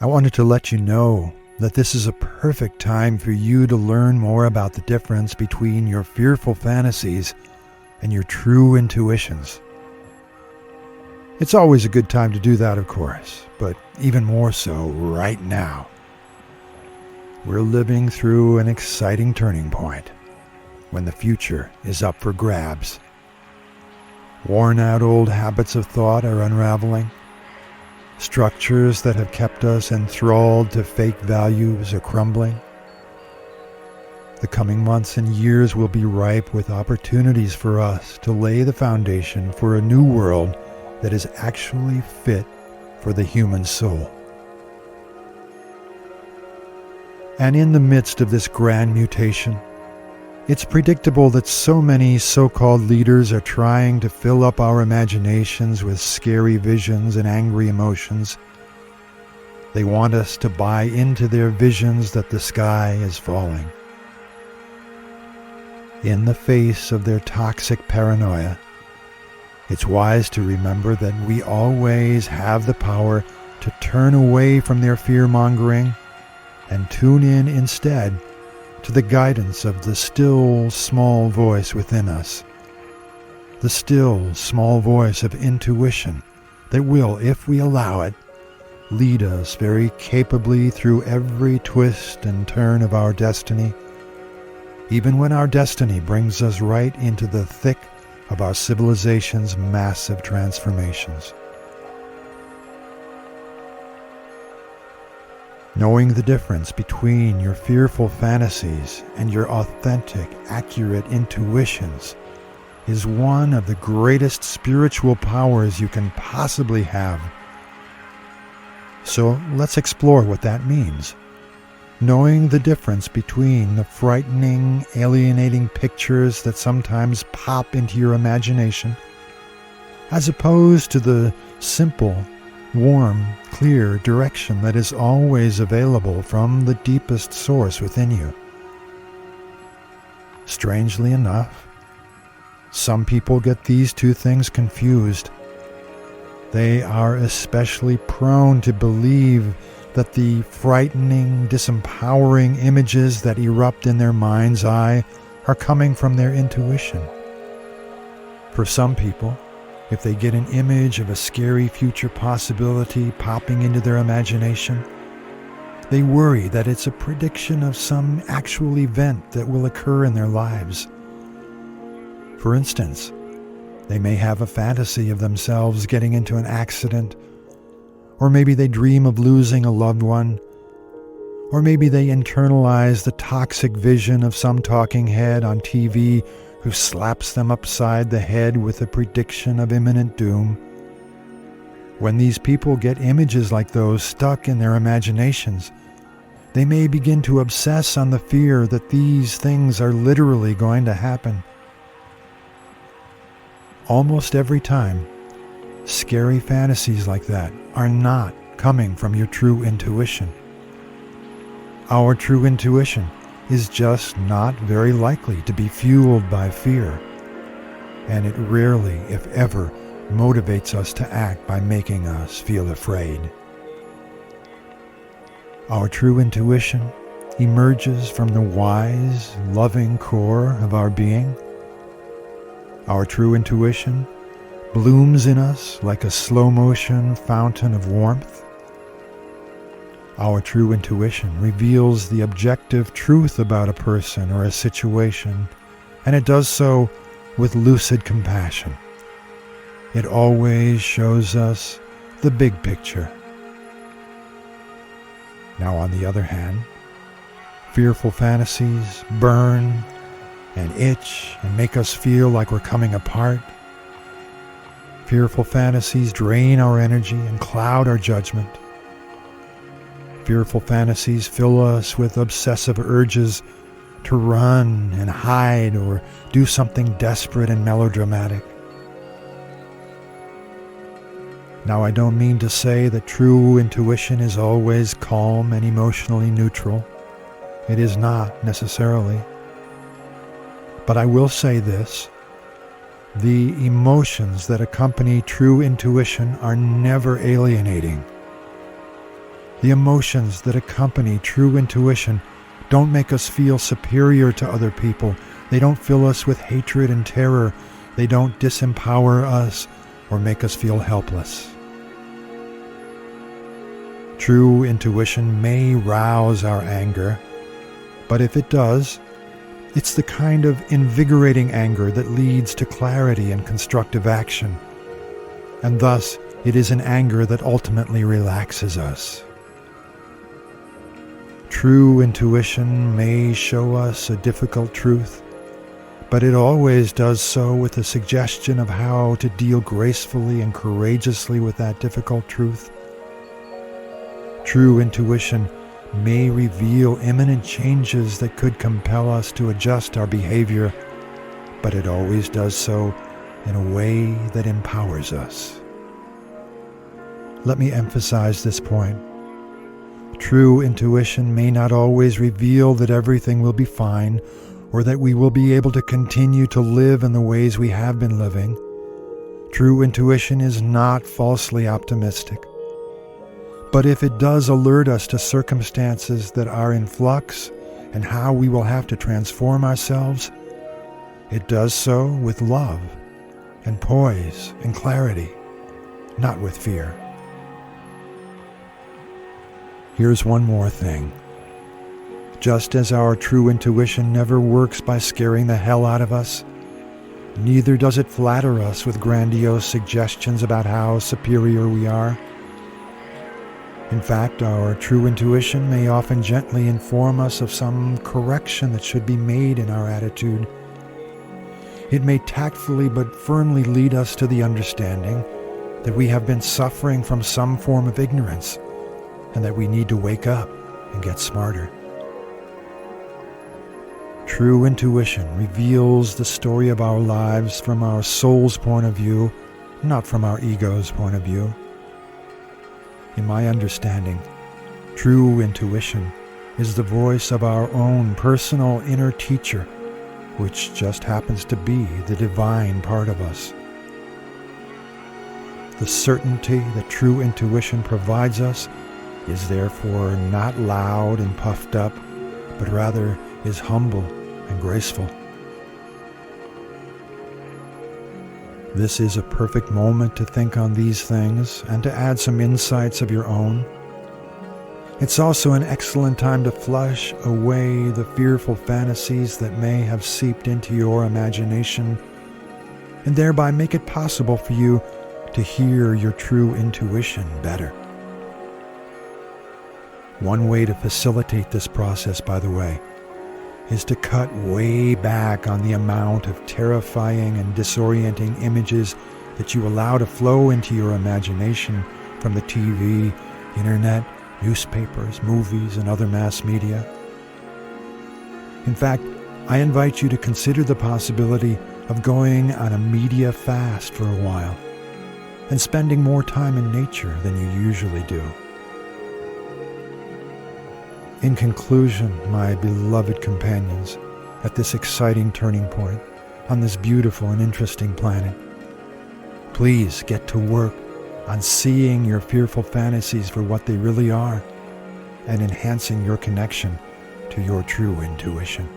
I wanted to let you know that this is a perfect time for you to learn more about the difference between your fearful fantasies and your true intuitions. It's always a good time to do that, of course, but even more so right now. We're living through an exciting turning point when the future is up for grabs. Worn-out old habits of thought are unraveling. Structures that have kept us enthralled to fake values are crumbling. The coming months and years will be ripe with opportunities for us to lay the foundation for a new world that is actually fit for the human soul. And in the midst of this grand mutation, it's predictable that so many so-called leaders are trying to fill up our imaginations with scary visions and angry emotions. They want us to buy into their visions that the sky is falling. In the face of their toxic paranoia, it's wise to remember that we always have the power to turn away from their fear-mongering and tune in instead to the guidance of the still, small voice within us. The still, small voice of intuition that will, if we allow it, lead us very capably through every twist and turn of our destiny, even when our destiny brings us right into the thick of our civilization's massive transformations. Knowing the difference between your fearful fantasies and your authentic, accurate intuitions is one of the greatest spiritual powers you can possibly have. So let's explore what that means. Knowing the difference between the frightening, alienating pictures that sometimes pop into your imagination, as opposed to the simple, warm, clear direction that is always available from the deepest source within you. Strangely enough, some people get these two things confused. They are especially prone to believe that the frightening, disempowering images that erupt in their mind's eye are coming from their intuition. For some people, if they get an image of a scary future possibility popping into their imagination, they worry that it's a prediction of some actual event that will occur in their lives. For instance, they may have a fantasy of themselves getting into an accident, or maybe they dream of losing a loved one, or maybe they internalize the toxic vision of some talking head on TV who slaps them upside the head with a prediction of imminent doom. When these people get images like those stuck in their imaginations, they may begin to obsess on the fear that these things are literally going to happen. Almost every time, scary fantasies like that are not coming from your true intuition. Our true intuition is just not very likely to be fueled by fear, and it rarely, if ever, motivates us to act by making us feel afraid. Our true intuition emerges from the wise, loving core of our being. Our true intuition blooms in us like a slow-motion fountain of warmth. Our true intuition reveals the objective truth about a person or a situation, and it does so with lucid compassion. It always shows us the big picture. Now, on the other hand, fearful fantasies burn and itch and make us feel like we're coming apart. Fearful fantasies drain our energy and cloud our judgment. Fearful fantasies fill us with obsessive urges to run and hide or do something desperate and melodramatic. Now, I don't mean to say that true intuition is always calm and emotionally neutral. It is not necessarily. But I will say this: the emotions that accompany true intuition are never alienating. The emotions that accompany true intuition don't make us feel superior to other people. They don't fill us with hatred and terror. They don't disempower us or make us feel helpless. True intuition may rouse our anger, but if it does, it's the kind of invigorating anger that leads to clarity and constructive action, and thus it is an anger that ultimately relaxes us. True intuition may show us a difficult truth, but it always does so with a suggestion of how to deal gracefully and courageously with that difficult truth. True intuition may reveal imminent changes that could compel us to adjust our behavior, but it always does so in a way that empowers us. Let me emphasize this point. True intuition may not always reveal that everything will be fine or that we will be able to continue to live in the ways we have been living. True intuition is not falsely optimistic. But if it does alert us to circumstances that are in flux and how we will have to transform ourselves, it does so with love and poise and clarity, not with fear. Here's one more thing. Just as our true intuition never works by scaring the hell out of us, neither does it flatter us with grandiose suggestions about how superior we are. In fact, our true intuition may often gently inform us of some correction that should be made in our attitude. It may tactfully but firmly lead us to the understanding that we have been suffering from some form of ignorance and that we need to wake up and get smarter. True intuition reveals the story of our lives from our soul's point of view, not from our ego's point of view. In my understanding, true intuition is the voice of our own personal inner teacher, which just happens to be the divine part of us. The certainty that true intuition provides us is therefore not loud and puffed up, but rather is humble and graceful. This is a perfect moment to think on these things and to add some insights of your own. It's also an excellent time to flush away the fearful fantasies that may have seeped into your imagination, and thereby make it possible for you to hear your true intuition better. One way to facilitate this process, by the way, is to cut way back on the amount of terrifying and disorienting images that you allow to flow into your imagination from the TV, internet, newspapers, movies, and other mass media. In fact, I invite you to consider the possibility of going on a media fast for a while and spending more time in nature than you usually do. In conclusion, my beloved companions, at this exciting turning point on this beautiful and interesting planet, please get to work on seeing your fearful fantasies for what they really are and enhancing your connection to your true intuition.